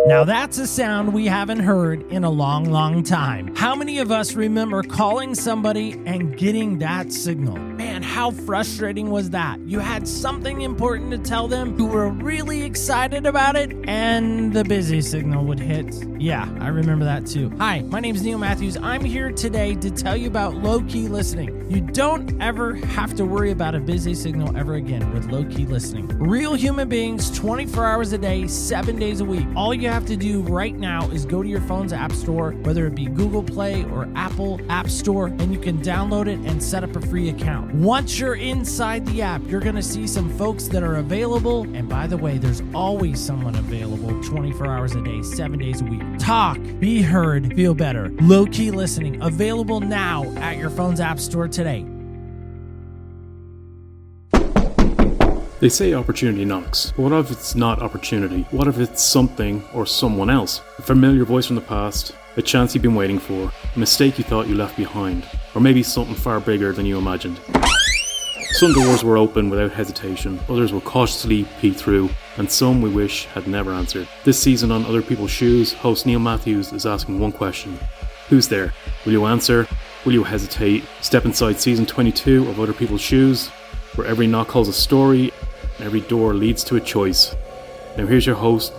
Now that's a sound we haven't heard in a long, long time. How many of us remember calling somebody and getting that signal? Man, how frustrating was that? You had something important to tell them, you were really excited about it, and the busy signal would hit. Yeah, I remember that too. Hi, my name is Neil Matthews. I'm here today to tell you about low-key listening. You don't ever have to worry about a busy signal ever again with low-key listening. Real human beings, 24 hours a day, 7 days a week. All you have to do right now is go to your phone's app store, whether it be Google Play or Apple App Store, and you can download it and set up a free account. Once you're inside the app, you're going to see some folks that are available. And by the way, there's always someone available 24 hours a day, 7 days a week. Talk, be heard, feel better. Low-key listening, available now at your phone's app store today. They say opportunity knocks, but what if it's not opportunity? What if it's something or someone else? A familiar voice from the past, a chance you've been waiting for, a mistake you thought you left behind, or maybe something far bigger than you imagined. Some doors were open without hesitation, others will cautiously peek through, and some we wish had never answered. This season on Other People's Shoes, host Neil Matthews is asking one question. Who's there? Will you answer? Will you hesitate? Step inside season 22 of Other People's Shoes, where every knock holds a story, and every door leads to a choice. Now here's your host,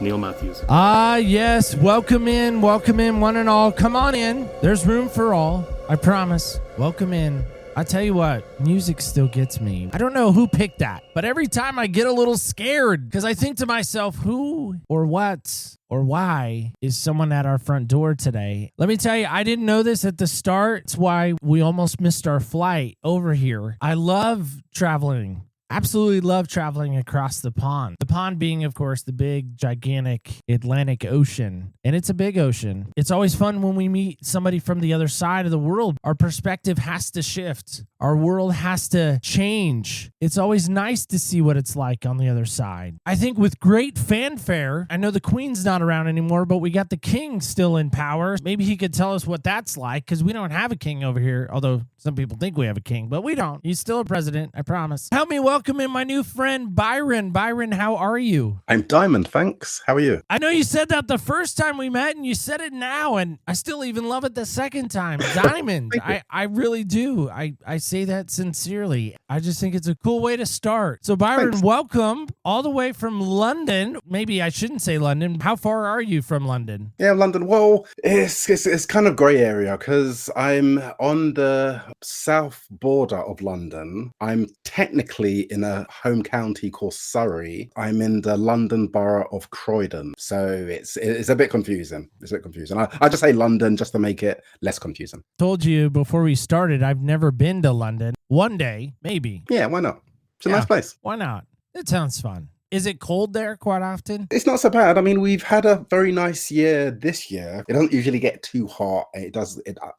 Neil Matthews. Yes, welcome in, one and all. Come on in. There's room for all, I promise. Welcome in. I tell you what, music still gets me. I don't know who picked that, but every time I get a little scared because I think to myself, who or what or why is someone at our front door today? Let me tell you, I didn't know this at the start. It's why we almost missed our flight over here. I love traveling. Absolutely love traveling across the pond. The pond being, of course, the big, gigantic Atlantic Ocean. And it's a big ocean. It's always fun when we meet somebody from the other side of the world. Our perspective has to shift. Our world has to change. It's always nice to see what it's like on the other side. I think with great fanfare, I know the Queen's not around anymore, but we got the King still in power. Maybe he could tell us what that's like, because we don't have a king over here, although some people think we have a king, but we don't. He's still a president, I promise. Help me welcome in my new friend, Byron. Byron, how are you? I'm Diamond, thanks. How are you? I know you said that the first time we met, and you said it now, and I still even love it the second time. Diamond, I really do. I say that sincerely. I just think it's a cool way to start. So, Byron, Thanks. welcome all the way from London. Maybe I shouldn't say London. How far are you from London? Yeah, London. Well, it's kind of grey area because I'm on the south border of London. I'm technically in a home county called Surrey. I'm in the London borough of Croydon. So it's a bit confusing. It's a bit confusing. I just say London just to make it less confusing. Told you before we started, I've never been to London. One day, maybe. Yeah, why not? It's a nice place. Why not? It sounds fun. Is it cold there quite often? It's not so bad. I mean, we've had a very nice year this year. It doesn't usually get too hot. I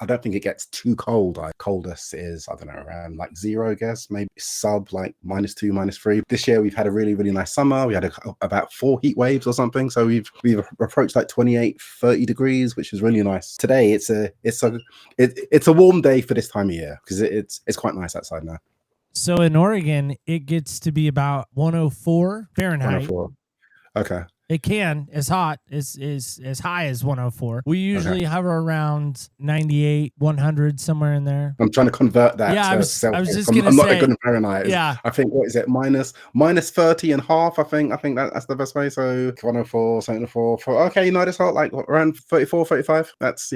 don't think it gets too cold. Coldest is, I don't know, around like 0, I guess, maybe sub like -2, -3. This year we've had a really, really nice summer. We had about 4 heat waves or something. So we've approached like 28, 30 degrees, which is really nice. Today it's a warm day for this time of year because it's quite nice outside now. So in Oregon, it gets to be about 104 Fahrenheit. 104. Okay. It can, as hot as high as 104. We usually hover around 98, 100, somewhere in there. I'm trying to convert that. Yeah, to I was Celsius. just gonna I'm not say, good in Fahrenheit. Yeah. I think, what is it, minus 30 and half? I think that's the best way. So 104, 74. Okay, you know, it's hot, like around 34, 35. That's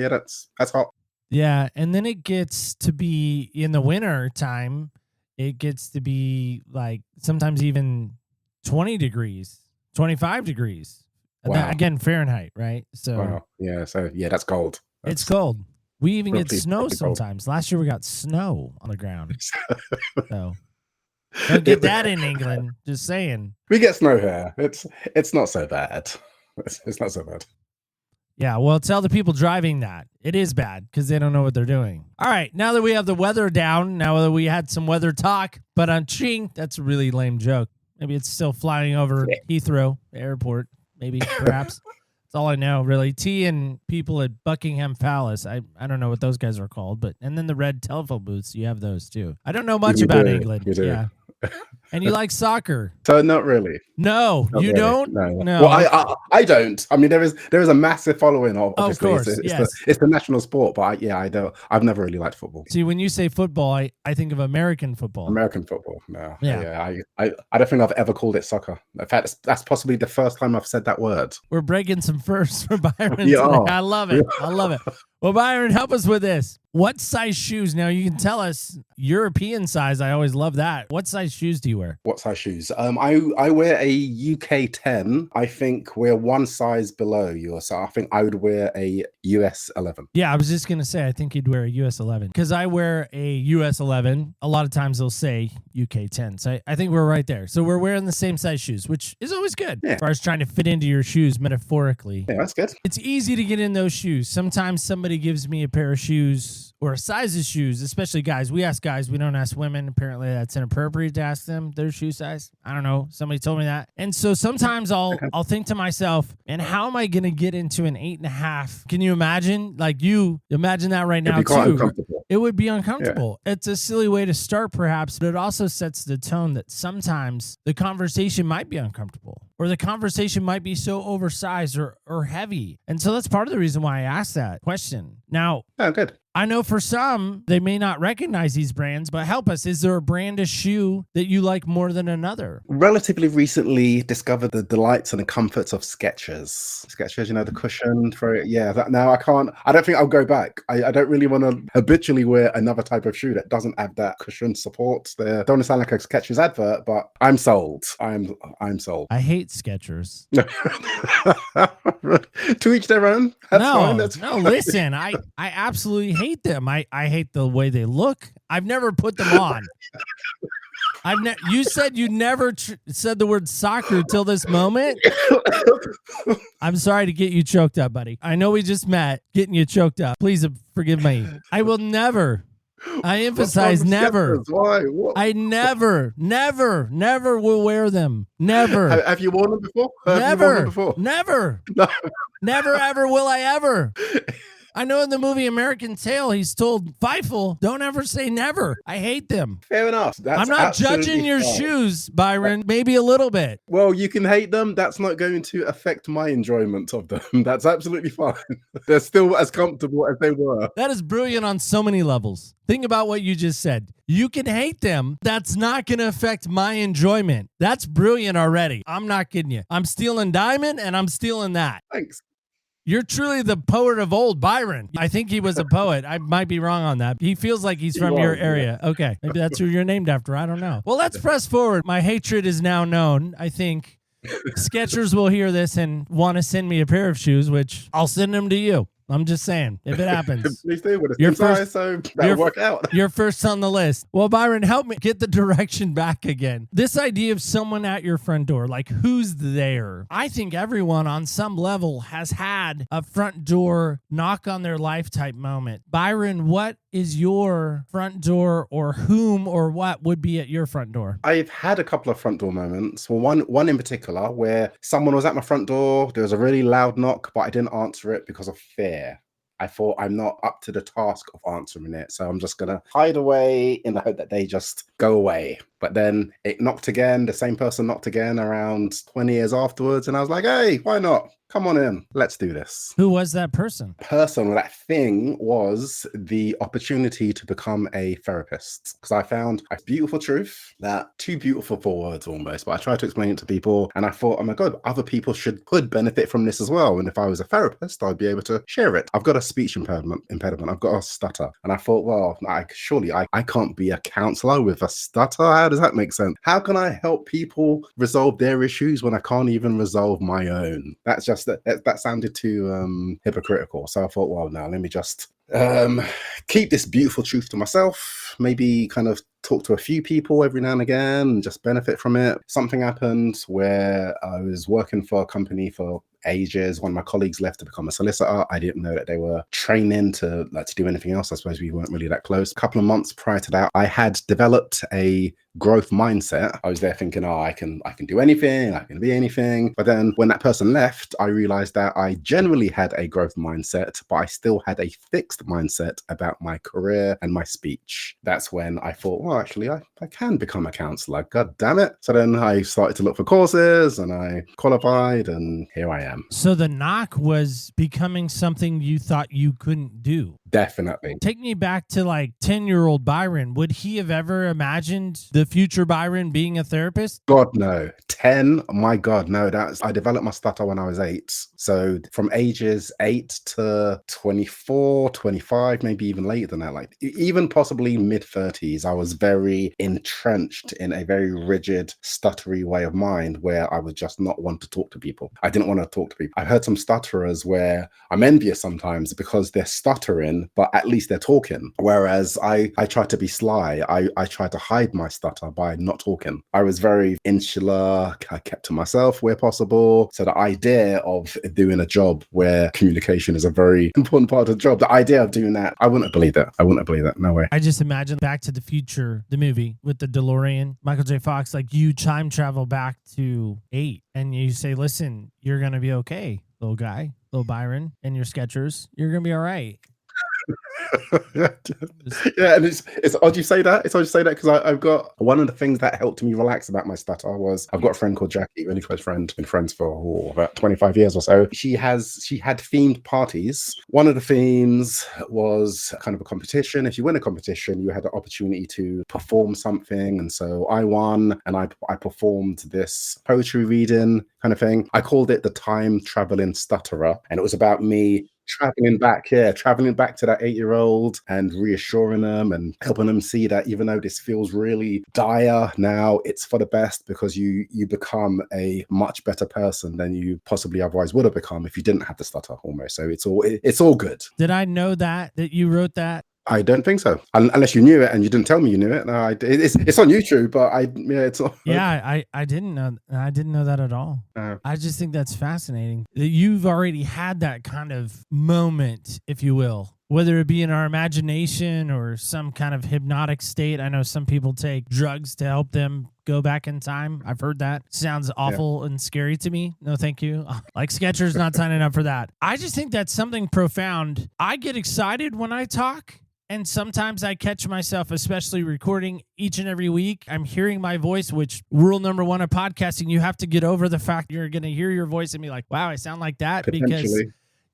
hot. Yeah, and then it gets to be in the winter time. It gets to be like sometimes even 20 degrees, 25 degrees. Wow. That, again, Fahrenheit, right? So Wow. Yeah. So yeah, that's cold. It's cold. We even get Roughly snow cold. sometimes. Last year we got snow on the ground. So don't get that in England. Just saying. We get snow here. It's not so bad. It's not so bad. Yeah, well, tell the people driving that. It is bad because they don't know what they're doing. All right, now that we have the weather down, now that we had some weather talk, but on ching, that's a really lame joke. Maybe it's still flying over Heathrow Airport, maybe, perhaps. That's all I know, really. T and people at Buckingham Palace. I don't know what those guys are called, but and then the red telephone booths, you have those too. I don't know much about England. You do. Yeah. And you like soccer. So not really. No, Not you really. don't? No. Well, I don't. I mean, there is a massive following of obviously. Of course, It's the national sport, but I don't. I've never really liked football. See, when you say football, I think of American football. American football. No. Yeah. I don't think I've ever called it soccer. In fact, that's possibly the first time I've said that word. We're breaking some firsts for Byron Yeah. today. I love it. I love it. Well, Byron, help us with this. What size shoes? Now, you can tell us European size. I always love that. What size shoes do you wear? What size shoes? I wear a UK 10. I think we're one size below yours. So I think I would wear a US 11. Yeah, I was just going to say, I think you'd wear a US 11 because I wear a US 11. A lot of times they'll say UK 10. So I think we're right there. So we're wearing the same size shoes, which is always good. Yeah. As far as trying to fit into your shoes metaphorically. Yeah, that's good. It's easy to get in those shoes. Sometimes somebody gives me a pair of shoes or a size of shoes, especially guys. We ask guys, we don't ask women. Apparently that's inappropriate to ask them their shoe size. I don't know. Somebody told me that. And so sometimes I'll think to myself, and how am I going to get into an 8.5? Can you imagine? Like you imagine that right now too. It would be uncomfortable. Yeah. It's a silly way to start perhaps, but it also sets the tone that sometimes the conversation might be uncomfortable or the conversation might be so oversized or heavy. And so that's part of the reason why I asked that question. Now, good. I know for some, they may not recognize these brands, but help us. Is there a brand of shoe that you like more than another? Relatively recently discovered the delights and the comforts of Skechers. Skechers, the cushion for it. Yeah, now I don't think I'll go back. I don't really want to habitually wear another type of shoe that doesn't have that cushion support there. Don't want to sound like a Skechers advert, but I'm sold. I'm sold. I hate Skechers. To each their own. That's fine. Listen, I absolutely hate them. I hate the way they look. I've never put them on. You said you never said the word soccer till this moment. I'm sorry to get you choked up, buddy. I know we just met, getting you choked up. Please forgive me. I will never. I emphasize never. Why? What? I never will wear them. Never. Have you worn them before? Never. No. Never ever will I ever. I know in the movie American Tail, he's told Feifel, don't ever say never. I hate them. Fair enough. I'm not judging your shoes, Byron. Maybe a little bit. Well, you can hate them. That's not going to affect my enjoyment of them. That's absolutely fine. They're still as comfortable as they were. That is brilliant on so many levels. Think about what you just said. You can hate them. That's not going to affect my enjoyment. That's brilliant already. I'm not kidding you. I'm stealing Diamond and I'm stealing that. Thanks. You're truly the poet of old, Byron. I think he was a poet. I might be wrong on that. He feels like he's from your area. Okay. Maybe that's who you're named after. I don't know. Well, let's press forward. My hatred is now known. I think Skechers will hear this and want to send me a pair of shoes, which I'll send them to you. I'm just saying, if it happens. Please do. So that'll work out. You're first on the list. Well, Byron, help me get the direction back again. This idea of someone at your front door, like who's there? I think everyone on some level has had a front door knock on their life type moment. Byron, what is your front door, or whom or what would be at your front door? I've had a couple of front door moments. Well, one in particular where someone was at my front door. There was a really loud knock, but I didn't answer it because of fear. I thought I'm not up to the task of answering it, so I'm just going to hide away in the hope that they just go away. But then it knocked again. The same person knocked again around 20 years afterwards, and I was like, hey, why not? Come on in. Let's do this. Who was that person? That thing was the opportunity to become a therapist. Because I found a beautiful truth, that too beautiful for words almost, but I tried to explain it to people, and I thought, oh my God, other people could benefit from this as well. And if I was a therapist, I'd be able to share it. I've got a speech impediment. I've got a stutter. And I thought, well, surely I can't be a counselor with a stutter. How does that make sense? How can I help people resolve their issues when I can't even resolve my own? That's just that sounded too hypocritical. So I thought, well, now let me just keep this beautiful truth to myself, maybe kind of talk to a few people every now and again and just benefit from it. Something happened where I was working for a company for ages. One of my colleagues left to become a solicitor. I didn't know that they were training to do anything else. I suppose we weren't really that close. A couple of months prior to that, I had developed a growth mindset. I was there thinking, I can do anything, I can be anything. But then when that person left, I realized that I generally had a growth mindset, but I still had a fixed fixed mindset about my career and my speech. That's when I thought, well, actually, I can become a counselor. God damn it. So then I started to look for courses and I qualified, and here I am. So the knock was becoming something you thought you couldn't do. Definitely. Take me back to like 10-year-old Byron. Would he have ever imagined the future Byron being a therapist? God, no. 10? My God, no. I developed my stutter when I was 8. So from ages 8 to 24, 25, maybe even later than that, like even possibly mid-30s, I was very entrenched in a very rigid, stuttery way of mind where I would just not want to talk to people. I didn't want to talk to people. I've heard some stutterers where I'm envious sometimes because they're stuttering, but at least they're talking. Whereas I try to be sly. I try to hide my stutter by not talking. I was very insular. I kept to myself where possible. So the idea of doing a job where communication is a very important part of the job, the idea of doing that, I wouldn't believe that. No way. I just imagine Back to the Future, the movie with the DeLorean, Michael J. Fox, like you time travel back to 8 and you say, listen, you're going to be okay, little guy, little Byron, and your Skechers, you're going to be all right. Yeah, and it's odd you say that. It's odd you say that because I've got one of the things that helped me relax about my stutter was I've got a friend called Jackie, really close friend, been friends for about 25 years or so. She had themed parties. One of the themes was kind of a competition. If you win a competition, you had the opportunity to perform something, and so I won, and I performed this poetry reading kind of thing. I called it the Time Traveling Stutterer, and it was about me traveling back to that 8-year-old and reassuring them and helping them see that even though this feels really dire now, it's for the best because you become a much better person than you possibly otherwise would have become if you didn't have the stutter almost. So it's all good. Did I know that you wrote that? I don't think so, unless you knew it and you didn't tell me you knew it. No, it's on YouTube, but it's not. Yeah, I didn't know. I didn't know that at all. I just think that's fascinating that you've already had that kind of moment, if you will, whether it be in our imagination or some kind of hypnotic state. I know some people take drugs to help them go back in time. I've heard that. Sounds awful and scary to me. No, thank you. Like Skechers, not signing up for that. I just think that's something profound. I get excited when I talk. And sometimes I catch myself, especially recording each and every week, I'm hearing my voice, which rule number 1 of podcasting, you have to get over the fact you're going to hear your voice and be like, wow, I sound like that, because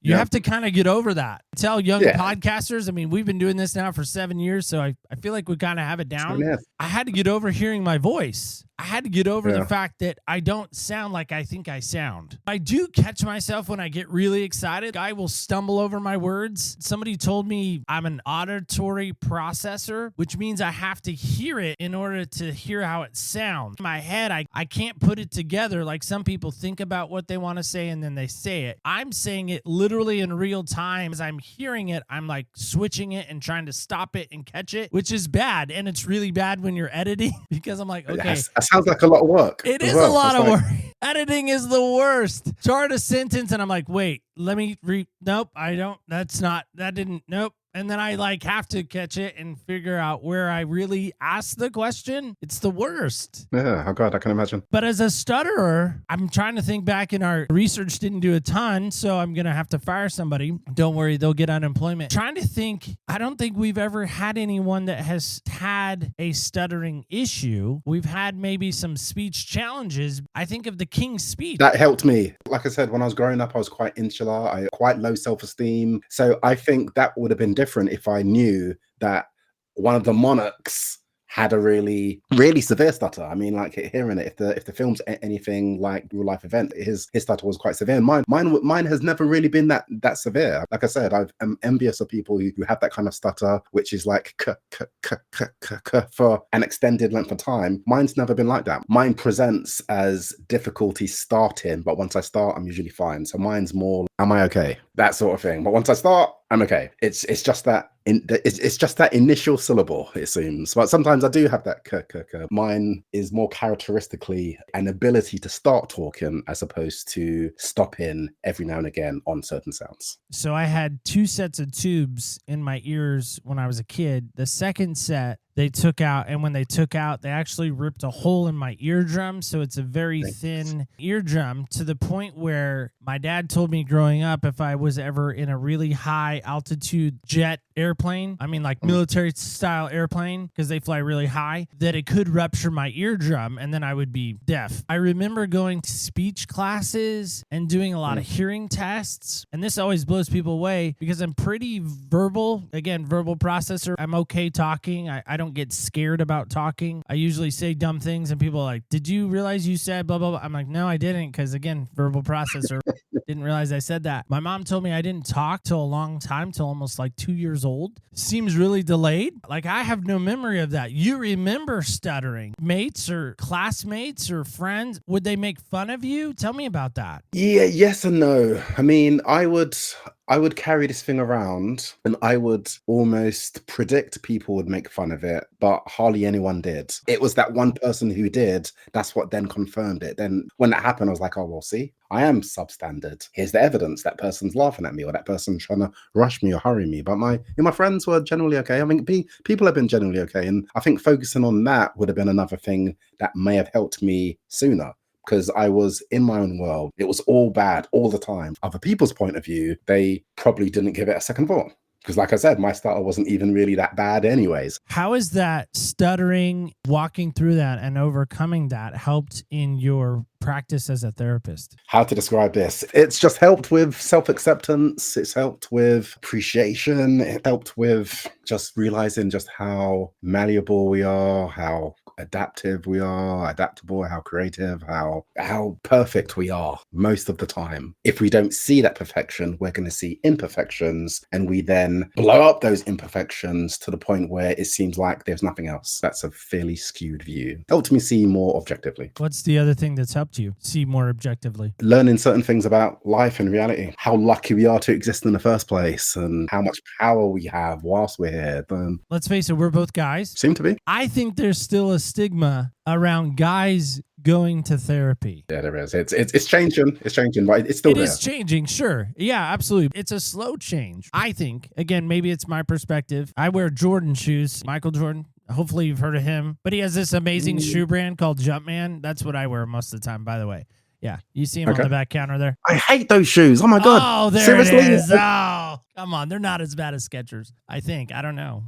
you have to kind of get over that. Tell young podcasters, I mean, we've been doing this now for 7 years, so I feel like we kind of have it down. I had to get over hearing my voice. I had to get over the fact that I don't sound like I think I sound. I do catch myself when I get really excited. I will stumble over my words. Somebody told me I'm an auditory processor, which means I have to hear it in order to hear how it sounds. In my head, I can't put it together like some people think about what they want to say and then they say it. I'm saying it literally in real time. As I'm hearing it, I'm like switching it and trying to stop it and catch it, which is bad. And it's really bad when you're editing because I'm like, okay. That sounds like a lot of work. It is a lot of work. Editing is the worst. Start a sentence and I'm like, wait, let me nope, I don't, nope. And then I like have to catch it and figure out where I really asked the question. It's the worst. Yeah, oh God, I can imagine. But as a stutterer, I'm trying to think back, and our research didn't do a ton, so I'm going to have to fire somebody. Don't worry, they'll get unemployment. Trying to think, I don't think we've ever had anyone that has had a stuttering issue. We've had maybe some speech challenges. I think of the King's Speech. That helped me. Like I said, when I was growing up, I was quite insular. I had quite low self-esteem. So I think that would have been different if I knew that one of the monarchs had a really, really severe stutter. I mean, like hearing it, if the film's anything like real life event, his stutter was quite severe. Mine has never really been that severe. Like I said, I'm envious of people who have that kind of stutter, which is like for an extended length of time. Mine's never been like that. Mine presents as difficulty starting, but once I start, I'm usually fine. So mine's more, am I okay? That sort of thing. But once I start, I'm okay. It's just that it's just that initial syllable, it seems. But sometimes I do have that Mine is more characteristically an ability to start talking as opposed to stopping every now and again on certain sounds. So I had 2 sets of tubes in my ears when I was a kid. The second set, they took out, and when they took out, they actually ripped a hole in my eardrum. So it's a very Thanks. thin eardrum, to the point where my dad told me growing up, if I was ever in a really high altitude jet airplane, I mean like military style airplane, because they fly really high, that it could rupture my eardrum and then I would be deaf. I remember going to speech classes and doing a lot of hearing tests. And this always blows people away because I'm pretty verbal. Again, verbal processor. I'm okay talking. I don't get scared about talking. I usually say dumb things and people are like, did you realize you said blah, blah, blah? I'm like, no, I didn't. Because again, verbal processor. Didn't realize I said that. My mom told me I didn't talk till a long time, till almost like 2 years old. Seems really delayed. Like I have no memory of that. You remember stuttering. Mates or classmates or friends, would they make fun of you? Tell me about that. Yeah, yes and no. I mean, I would carry this thing around and I would almost predict people would make fun of it, but hardly anyone did. It was that one person who did. That's what then confirmed it. Then when that happened, I was like, oh, well, see, I am substandard. Here's the evidence. That person's laughing at me, or that person's trying to rush me or hurry me. But my friends were generally okay. I mean, people have been generally okay. And I think focusing on that would have been another thing that may have helped me sooner. Because I was in my own world. It was all bad all the time. Other people's point of view, they probably didn't give it a second thought. Because like I said, my stutter wasn't even really that bad anyways. How is that stuttering, walking through that and overcoming that helped in your practice as a therapist? How to describe this? It's just helped with self-acceptance. It's helped with appreciation. It helped with just realizing just how malleable we are, how adaptive we are, adaptable, how creative, how perfect we are most of the time. If we don't see that perfection, we're going to see imperfections, and we then blow up those imperfections to the point where it seems like there's nothing else. That's a fairly skewed view. Helped me see more objectively. What's the other thing that's helped you see more objectively? Learning certain things about life and reality, how lucky we are to exist in the first place, and how much power we have whilst we're here. Let's face it, we're both guys. Seem to be. I think there's still a stigma around guys going to therapy. Yeah, there is. It's changing. It's changing, but it's still there. It is changing, sure. Yeah, absolutely. It's a slow change. I think, again, maybe it's my perspective. I wear Jordan shoes, Michael Jordan. Hopefully you've heard of him. But he has this amazing shoe brand called Jumpman. That's what I wear most of the time, by the way. Yeah, you see him on the back counter there. I hate those shoes. Oh my God. Oh, there Seriously? it is. Oh, come on. They're not as bad as Skechers, I think. I don't know.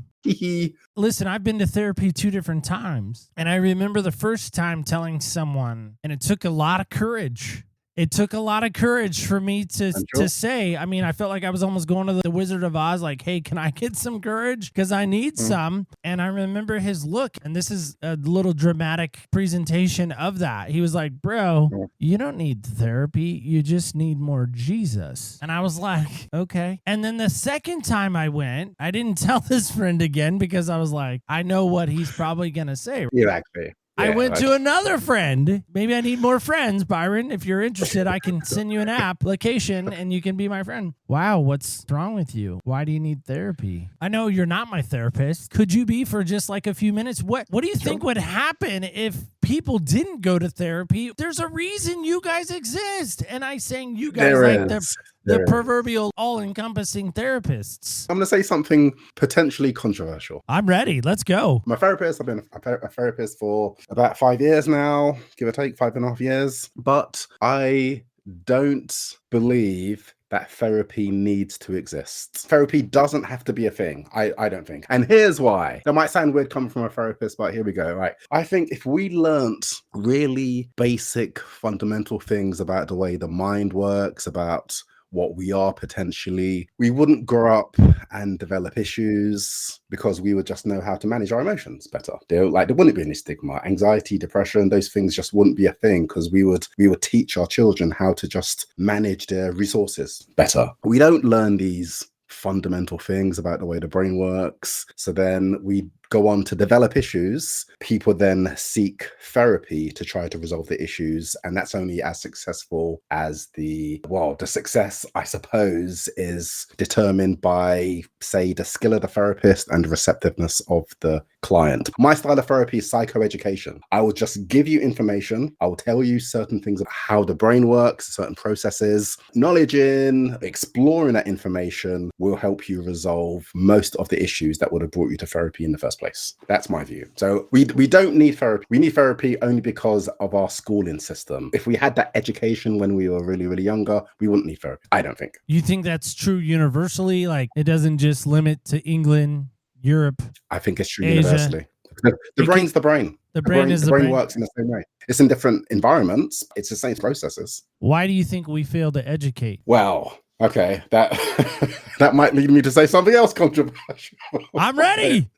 Listen, I've been to therapy 2 different times. And I remember the first time telling someone, and it took a lot of courage. It took a lot of courage for me to say, I mean, I felt like I was almost going to the Wizard of Oz, like, hey, can I get some courage? Because I need some. And I remember his look, and this is a little dramatic presentation of that. He was like, bro, you don't need therapy. You just need more Jesus. And I was like, okay. And then the second time I went, I didn't tell this friend again because I was like, I know what he's probably going to say. Exactly. I went to another friend. Maybe I need more friends, Byron. If you're interested, I can send you an application and you can be my friend. Wow, what's wrong with you? Why do you need therapy? I know you're not my therapist. Could you be for just like a few minutes? What do you think would happen if people didn't go to therapy? There's a reason you guys exist. And I saying you guys the proverbial all-encompassing therapists. I'm going to say something potentially controversial. I'm ready. Let's go. My therapist, I've been a therapist for about 5 years now, give or take 5.5 years. But I don't believe that therapy needs to exist. Therapy doesn't have to be a thing, I don't think. And here's why. That might sound weird coming from a therapist, but here we go, right? I think if we learnt really basic, fundamental things about the way the mind works, about what we are potentially, we wouldn't grow up and develop issues because we would just know how to manage our emotions better. There wouldn't be any stigma, anxiety, depression, those things just wouldn't be a thing because we would teach our children how to just manage their resources better. We don't learn these fundamental things about the way the brain works. So then we go on to develop issues. People then seek therapy to try to resolve the issues. And that's only as successful as the success, I suppose, is determined by, say, the skill of the therapist and the receptiveness of the client. My style of therapy is psychoeducation. I will just give you information. I will tell you certain things about how the brain works, certain processes. Knowledge in exploring that information will help you resolve most of the issues that would have brought you to therapy in the first place. place. That's my view. So we don't need therapy. We need therapy only because of our schooling system. If we had that education when we were really, really younger, we wouldn't need therapy. I don't think. You think that's true universally? Like it doesn't just limit to England, Europe? I think it's true Asia. universally. The brain's the brain. The brain works in the same way. It's in different environments. It's the same processes. Why do you think we fail to educate? Well, okay, that that might lead me to say something else controversial. I'm ready.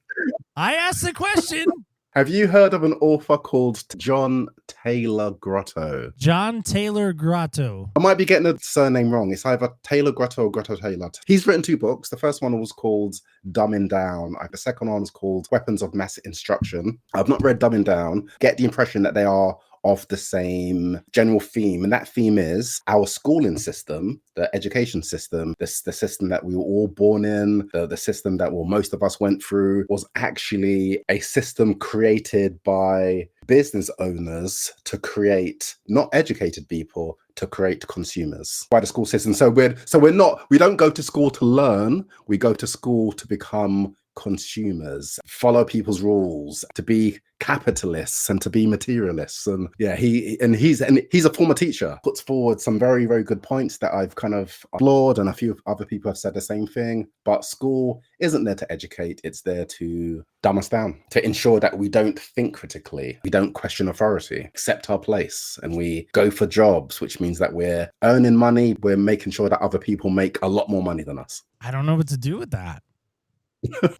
I asked the question. Have you heard of an author called John Taylor Grotto? John Taylor Grotto. I might be getting the surname wrong. It's either Taylor Grotto or Grotto Taylor. He's written 2 books. The first one was called Dumbing Down. The second one was called Weapons of Mass Instruction. I've not read Dumbing Down. Get the impression that they are of the same general theme. And that theme is our schooling system, the education system, the system that we were all born in, the system that most of us went through was actually a system created by business owners to create not educated people, to create consumers by the school system. So we don't go to school to learn, we go to school to become consumers, follow people's rules, to be capitalists and to be materialists. And yeah, he's a former teacher, puts forward some very, very good points that I've kind of applauded, and a few other people have said the same thing. But school isn't there to educate, it's there to dumb us down, to ensure that we don't think critically, we don't question authority, accept our place, and we go for jobs, which means that we're earning money, we're making sure that other people make a lot more money than us. I don't know what to do with that.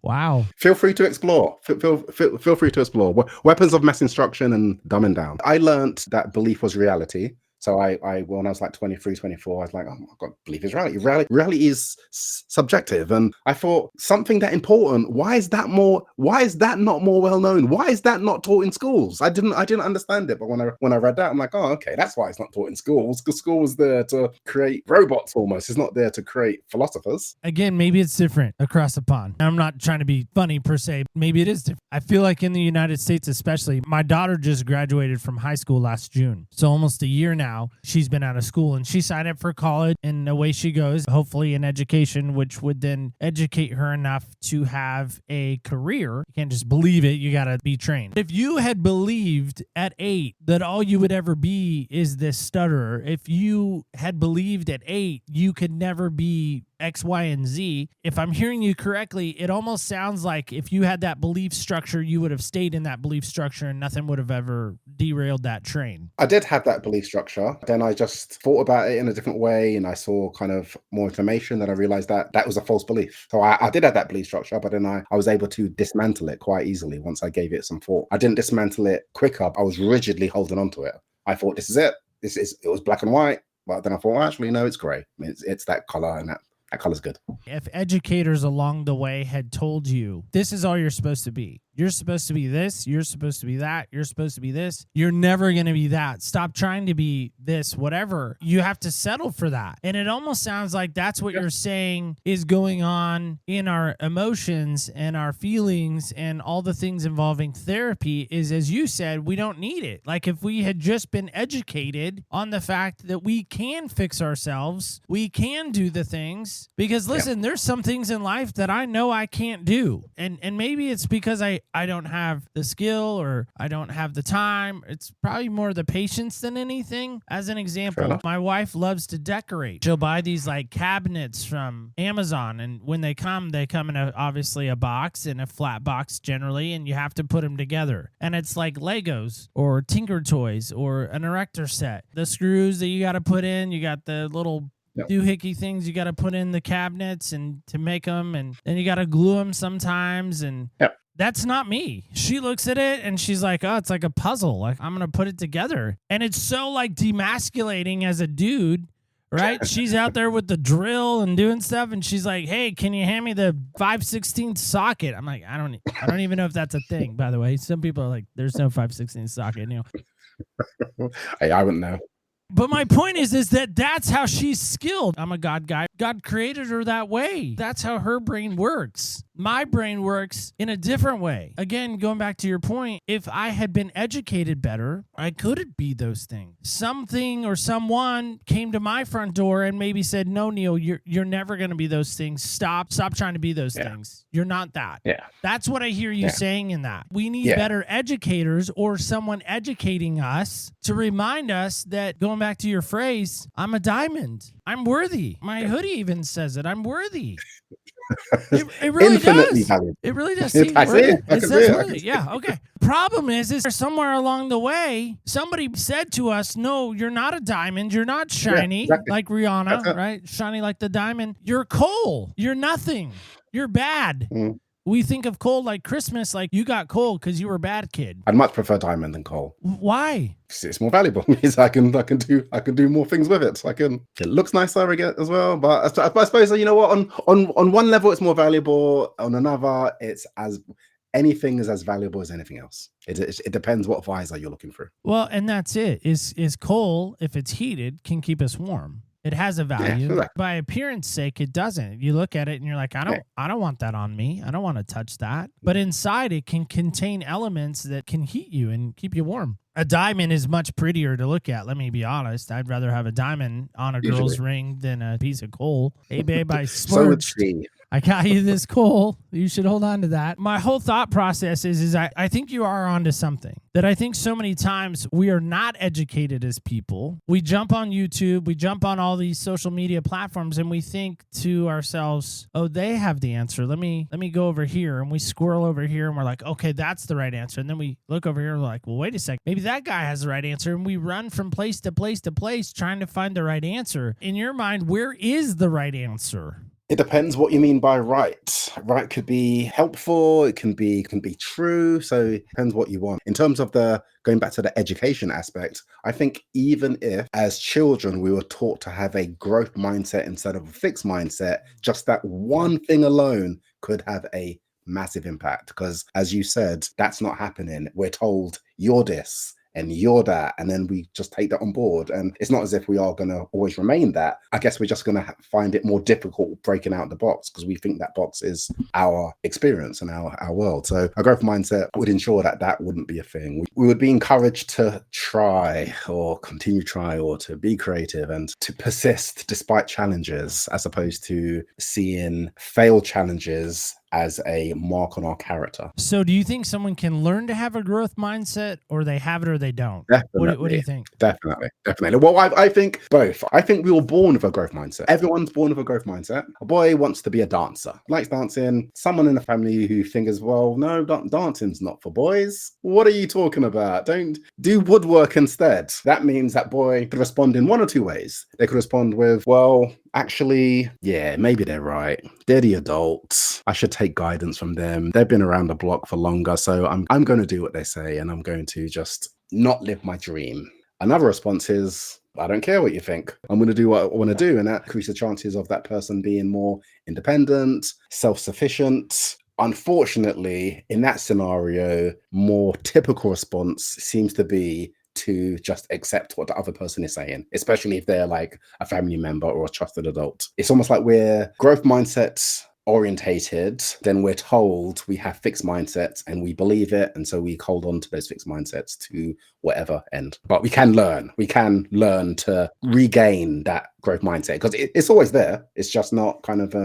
Wow. Feel free to explore. Feel free to explore. Weapons of Mass Instruction and Dumbing Down. I learned that belief was reality. So I when I was like 23, 24, I was like, oh my God, belief is reality. Reality is subjective. And I thought, something that important, why is that not more well known? Why is that not taught in schools? I didn't understand it. But when I read that, I'm like, oh, okay, that's why it's not taught in schools. Because school is there to create robots almost. It's not there to create philosophers. Again, maybe it's different across the pond. I'm not trying to be funny per se. Maybe it is different. I feel like in the United States especially, my daughter just graduated from high school last June. So almost a year now. She's been out of school and she signed up for college, and away she goes, hopefully in education, which would then educate her enough to have a career. You can't just believe it. You got to be trained. If you had believed at 8 that all you would ever be is this stutterer, if you had believed at 8 you could never be X, Y, and Z, if I'm hearing you correctly, it almost sounds like if you had that belief structure, you would have stayed in that belief structure and nothing would have ever derailed that train. I did have that belief structure. Then I just thought about it in a different way, and I saw kind of more information, and I realized that that was a false belief. So I did have that belief structure, but then I was able to dismantle it quite easily once I gave it some thought. I didn't dismantle it quicker. I was rigidly holding on to it. I thought, this is it. It was black and white. But then I thought, well, actually, no, it's gray. It's that color, and that color's good. If educators along the way had told you, this is all you're supposed to be. You're supposed to be this. You're supposed to be that. You're supposed to be this. You're never going to be that. Stop trying to be this, whatever. You have to settle for that. And it almost sounds like that's what you're saying is going on in our emotions and our feelings and all the things involving therapy is, as you said, we don't need it. Like if we had just been educated on the fact that we can fix ourselves, we can do the things. Because listen, there's some things in life that I know I can't do. And maybe it's because I don't have the skill or I don't have the time. It's probably more the patience than anything. As an example, my wife loves to decorate. She'll buy these like cabinets from Amazon. And when they come in obviously a box, in a flat box generally, and you have to put them together. And it's like Legos or Tinker Toys or an erector set. The screws that you got to put in, you got the little doohickey things you got to put in the cabinets and to make them, and then you got to glue them sometimes. And that's not me. She looks at it and she's like, oh, it's like a puzzle. Like I'm going to put it together. And it's so like demasculating as a dude, right? She's out there with the drill and doing stuff. And she's like, hey, can you hand me the 5/16 socket? I'm like, I don't even know if that's a thing, by the way. Some people are like, there's no 5/16 socket, you know. Hey, I wouldn't know. But my point is that that's how she's skilled. I'm a God guy. God created her that way. That's how her brain works. My brain works in a different way. Again, going back to your point, if I had been educated better, I could be those things. Something or someone came to my front door and maybe said, no, Neil, you're never going to be those things. Stop trying to be those things. You're not that. Yeah. That's what I hear you saying in that. We need better educators or someone educating us to remind us that, going back to your phrase, I'm a diamond. I'm worthy. My hoodie even says it. I'm worthy. It really Infinitely does. valuable. It really does. I see it. I can see it. Worthy. Yeah. Okay. Problem is somewhere along the way, somebody said to us, no, you're not a diamond. You're not shiny like Rihanna, right? Shiny like the diamond. You're coal. You're nothing. You're bad. Mm. We think of coal like Christmas, like you got coal because you were a bad kid. I'd much prefer diamond than coal. Why? It's more valuable. Because I can do more things with it. It looks nicer again as well. But I suppose, you know what? On one level, it's more valuable. On another, anything is as valuable as anything else. It depends what visor you're looking for. Well, and that's it. Is coal, if it's heated, can keep us warm. It has a value. Yeah, exactly. By appearance sake, it doesn't. You look at it and you're like, I don't want that on me. I don't want to touch that. But inside, it can contain elements that can heat you and keep you warm. A diamond is much prettier to look at. Let me be honest. I'd rather have a diamond on a girl's ring than a piece of coal. Hey, babe, I splurged. I got you this coal. You should hold on to that. My whole thought process is I think you are onto something. That I think so many times we are not educated as people. We jump on YouTube, we jump on all these social media platforms, and we think to ourselves, oh, they have the answer. Let me go over here. And we squirrel over here and we're like, okay, that's the right answer. And then we look over here and we're like, well, wait a second. Maybe that guy has the right answer. And we run from place to place to place trying to find the right answer. In your mind, where is the right answer? It depends what you mean by right. Right could be helpful. It can be true. So it depends what you want. In terms of going back to the education aspect, I think even if as children we were taught to have a growth mindset instead of a fixed mindset, just that one thing alone could have a massive impact. Because as you said, that's not happening. We're told you're this and you're that, and then we just take that on board. And it's not as if we are going to always remain that. I guess we're just going to find it more difficult breaking out the box because we think that box is our experience and our world. So a growth mindset would ensure that wouldn't be a thing. We would be encouraged to try or continue to try or to be creative and to persist despite challenges, as opposed to seeing failed challenges as a mark on our character. So do you think someone can learn to have a growth mindset, or they have it or they don't? Definitely. What do you think? Definitely. Well, I think both. I think we were born with a growth mindset. Everyone's born with a growth mindset. A boy wants to be a dancer, likes dancing. Someone in the family who thinks, well, no, dancing's not for boys. What are you talking about? Don't do woodwork instead. That means that boy could respond in one or two ways. They could respond with, well, actually, yeah, maybe they're right. They're the adults. I should take guidance from them. They've been around the block for longer, so I'm going to do what they say, and I'm going to just not live my dream. Another response is, I don't care what you think. I'm going to do what I want to do, and that increases the chances of that person being more independent, self-sufficient. Unfortunately, in that scenario, more typical response seems to be to just accept what the other person is saying, especially if they're like a family member or a trusted adult. It's almost like we're growth mindsets orientated, then we're told we have fixed mindsets and we believe it, and so we hold on to those fixed mindsets to whatever end. But we can learn to regain that growth mindset, because it's always there. It's just not kind of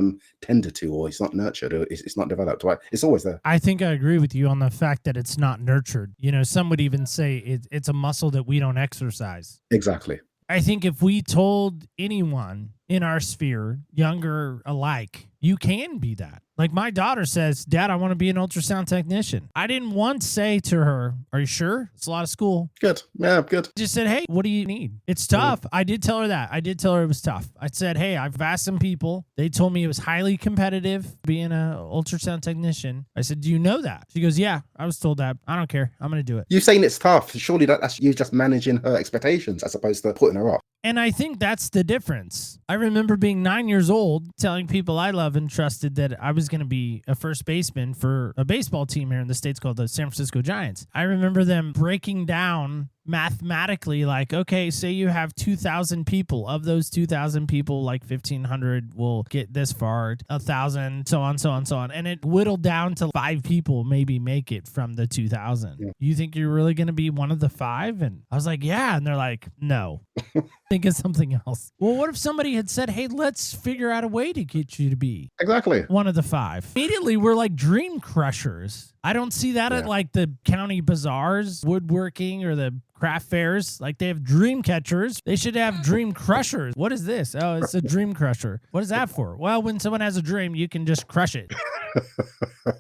tended to, or it's not nurtured, or it's not developed. It's always there. I think I agree with you on the fact that it's not nurtured. You know, some would even say it's a muscle that we don't exercise. Exactly. I think if we told anyone in our sphere, younger alike, you can be that. Like my daughter says, Dad, I want to be an ultrasound technician. I didn't once say to her, are you sure? It's a lot of school. Good. Yeah, good. Just said, hey, what do you need? It's tough. I did tell her that. I did tell her it was tough. I said, hey, I've asked some people. They told me it was highly competitive being an ultrasound technician. I said, do you know that? She goes, yeah, I was told that. I don't care. I'm going to do it. You saying it's tough. Surely that's you just managing her expectations as opposed to putting her off. And I think that's the difference. I remember being 9 years old, telling people I love and trusted that I was going to be a first baseman for a baseball team here in the States called the San Francisco Giants. I remember them breaking down mathematically, like, okay, say you have 2,000 people. Of those 2,000 people, like 1,500 will get this far, 1,000, so on, so on, so on. And it whittled down to 5 people maybe make it from the 2,000. Yeah. You think you're really going to be one of the 5? And I was like, yeah. And they're like, no. Think of something else. Well, what if somebody had said, hey, let's figure out a way to get you to be exactly one of the 5? Immediately, we're like dream crushers. I don't see that at like the county bazaars, woodworking, or the craft fairs. Like, they have dream catchers. They should have dream crushers. What is this? Oh, it's a dream crusher. What is that for? Well, when someone has a dream, you can just crush it.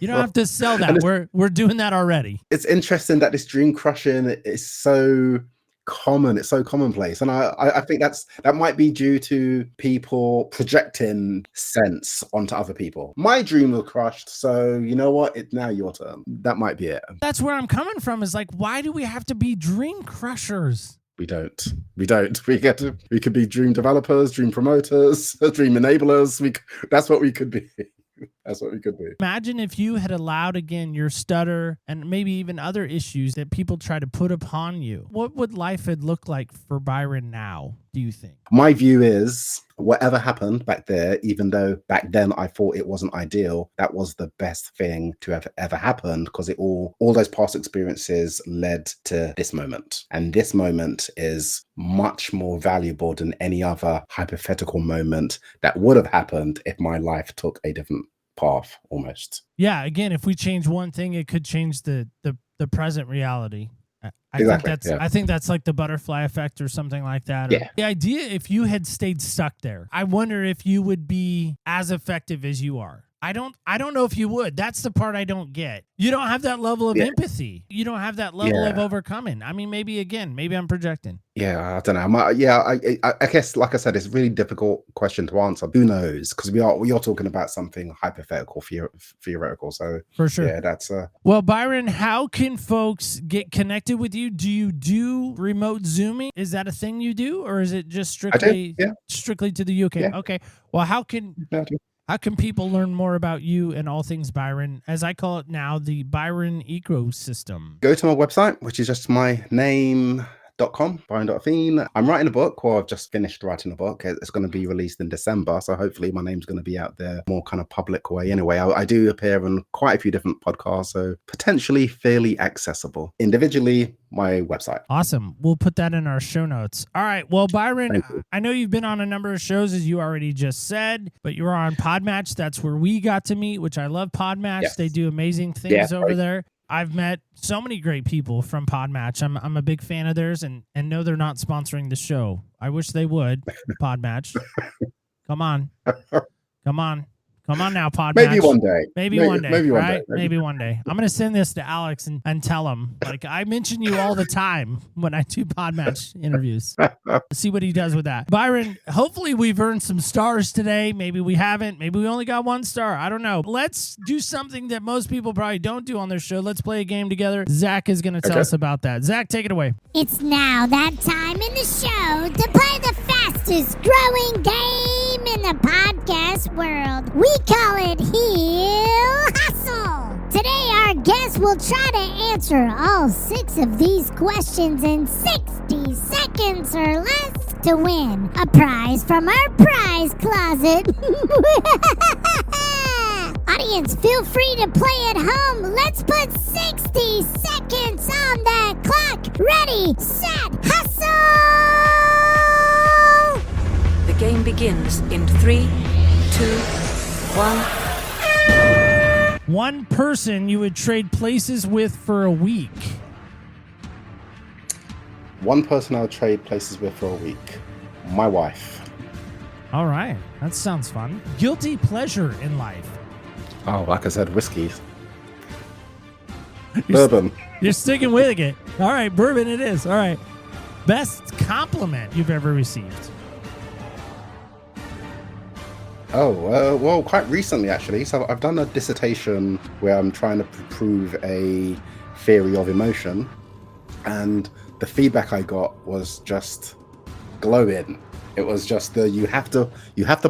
You don't have to sell that. We're doing that already. It's interesting that this dream crushing is so common. It's so commonplace, and I think that might be due to people projecting sense onto other people. My dream was crushed, so you know what, it's now your turn. That might be it. That's where I'm coming from, is like, why do we have to be dream crushers? We don't. We could be dream developers, dream promoters, dream enablers. That's what we could be. That's what we could be. Imagine if you had allowed, again, your stutter and maybe even other issues that people try to put upon you. What would life have looked like for Byron now, do you think? My view is whatever happened back there, even though back then I thought it wasn't ideal, that was the best thing to have ever happened, because all those past experiences led to this moment. And this moment is much more valuable than any other hypothetical moment that would have happened if my life took a different path, almost. Yeah, again, if we change one thing, it could change the present reality. I think that's like the butterfly effect or something like that. Yeah. The idea, if you had stayed stuck there, I wonder if you would be as effective as you are. I don't know if you would. That's the part I don't get. You don't have that level of empathy. You don't have that level of overcoming. I mean, maybe I'm projecting. Yeah, I don't know. I guess, like I said, it's a really difficult question to answer. Who knows? Because we are talking about something hypothetical, theoretical. So for sure, yeah, that's. Well, Byron, how can folks get connected with you? Do you do remote Zooming? Is that a thing you do, or is it just strictly to the UK? Yeah. Okay. Well, how can people learn more about you and all things Byron, as I call it now, the Byron ecosystem? Go to my website, which is just my name.com, Byron Athene. I'm writing a book, or I've just finished writing a book. It's going to be released in December, so hopefully my name's going to be out there more kind of public way anyway. I do appear on quite a few different podcasts, so potentially fairly accessible. Individually, my website. Awesome. We'll put that in our show notes. All right. Well, Byron, I know you've been on a number of shows, as you already just said, but you were on Podmatch. That's where we got to meet, which I love Podmatch. Yes. They do amazing things over there. I've met so many great people from Podmatch. I'm a big fan of theirs, and no, they're not sponsoring the show. I wish they would. Podmatch. Come on now, Podmatch. Maybe one day. Maybe one day. Maybe one day. I'm going to send this to Alex and tell him, like, I mention you all the time when I do Podmatch interviews. See what he does with that. Byron, hopefully we've earned some stars today. Maybe we haven't. Maybe we only got 1 star. I don't know. Let's do something that most people probably don't do on their show. Let's play a game together. Zach is going to tell us about that. Zach, take it away. It's now that time in the show to play the fastest growing game in the podcast world. We call it Heel Hustle. Today, our guest will try to answer all 6 of these questions in 60 seconds or less to win a prize from our prize closet. Audience, feel free to play at home. Let's put 60 seconds on the clock. Ready, set, hustle! The game begins in 3, 2, 1. One person you would trade places with for a week. One person I would trade places with for a week. My wife. All right. That sounds fun. Guilty pleasure in life. Oh, like I said, whiskey. Bourbon. You're sticking with it. All right. Bourbon it is. All right. Best compliment you've ever received. Oh, well, quite recently, actually. So I've done a dissertation where I'm trying to prove a theory of emotion. And the feedback I got was just glowing. It was just you have to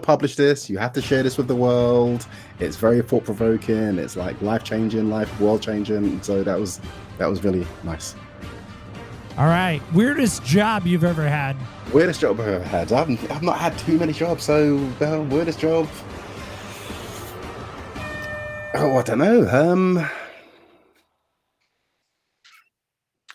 publish this. You have to share this with the world. It's very thought-provoking. It's like life-changing, world-changing. So that was really nice. All right. Weirdest job you've ever had? Weirdest job I've ever had. I've not had too many jobs, so weirdest job. Oh, I don't know.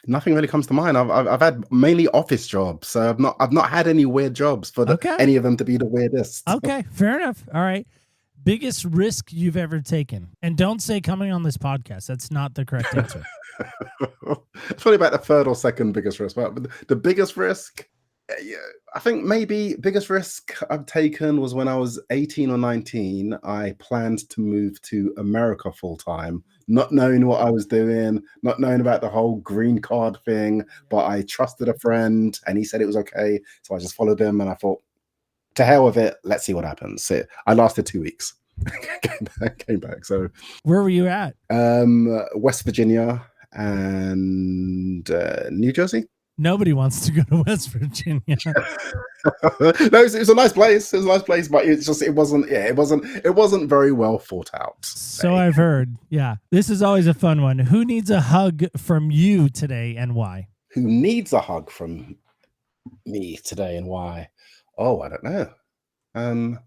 Nothing really comes to mind. I've had mainly office jobs, so I've not had any weird jobs for any of them to be the weirdest. Okay, fair enough. All right. Biggest risk you've ever taken, and don't say coming on this podcast. That's not the correct answer. It's probably about the third or second biggest risk, but the biggest risk, yeah, I think maybe biggest risk I've taken was when I was 18 or 19. I planned to move to America full time, not knowing what I was doing, not knowing about the whole green card thing, but I trusted a friend and he said it was okay. So I just followed him and I thought, to hell with it, let's see what happens. So I lasted 2 weeks. came back. So where were you at? West Virginia and New Jersey. Nobody wants to go to West Virginia. No, it was a nice place. It was a nice place, but it wasn't very well thought out. So I've heard. Yeah. This is always a fun one. Who needs a hug from you today and why? Who needs a hug from me today and why? Oh, I don't know.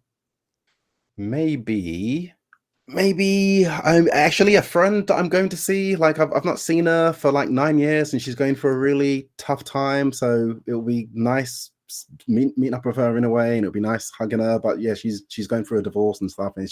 Maybe I'm actually a friend that I'm going to see. Like I've not seen her for like 9 years, and she's going for a really tough time. So it'll be nice meeting up with her in a way, and it'll be nice hugging her. But yeah, she's going through a divorce and stuff, and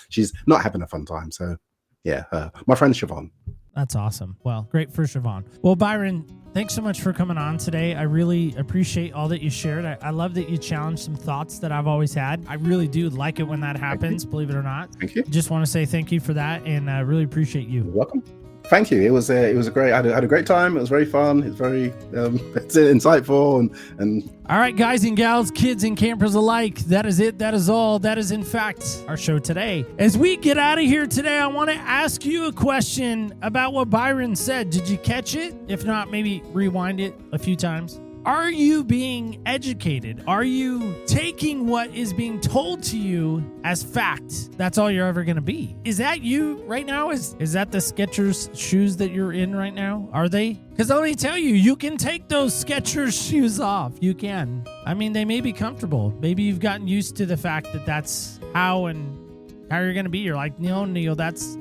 she's not having a fun time. So yeah, my friend Siobhan. That's awesome. Well, great for Siobhan. Well, Byron, thanks so much for coming on today. I really appreciate all that you shared. I love that you challenged some thoughts that I've always had. I really do like it when that happens, believe it or not. Thank you. Just want to say thank you for that, and I really appreciate you. You're welcome. Thank you. It was a great. I had a great time. It was very fun. It's very it's insightful and. All right, guys and gals, kids and campers alike. That is it. That is all. That is in fact our show today. As we get out of here today, I want to ask you a question about what Byron said. Did you catch it? If not, maybe rewind it a few times. Are you being educated? Are you taking what is being told to you as fact? That's all you're ever going to be. Is that you right now? Is that the Skechers shoes that you're in right now? Are they? Because let me tell you, you can take those Skechers shoes off. You can. I mean, they may be comfortable. Maybe you've gotten used to the fact that that's how you're going to be. You're like, no, Neil, that's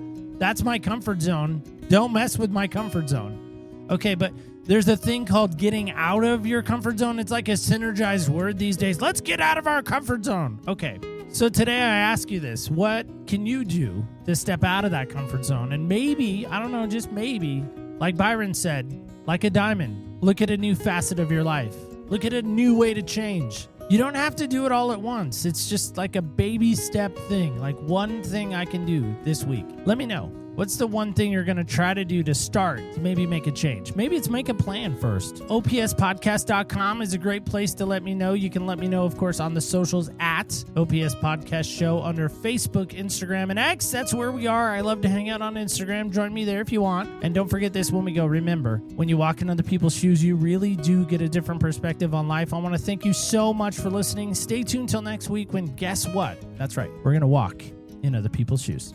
my comfort zone. Don't mess with my comfort zone. Okay, but there's a thing called getting out of your comfort zone. It's like a synergized word these days. Let's get out of our comfort zone. Okay, so today I ask you this. What can you do to step out of that comfort zone? And maybe, I don't know, just maybe, like Byron said, like a diamond, look at a new facet of your life. Look at a new way to change. You don't have to do it all at once. It's just like a baby step thing, like one thing I can do this week. Let me know. What's the one thing you're going to try to do to start to maybe make a change? Maybe it's make a plan first. OPSpodcast.com is a great place to let me know. You can let me know, of course, on the socials at OPS Podcast Show under Facebook, Instagram, and X. That's where we are. I love to hang out on Instagram. Join me there if you want. And don't forget this when we go. Remember, when you walk in other people's shoes, you really do get a different perspective on life. I want to thank you so much for listening. Stay tuned till next week when, guess what? That's right. We're going to walk in other people's shoes.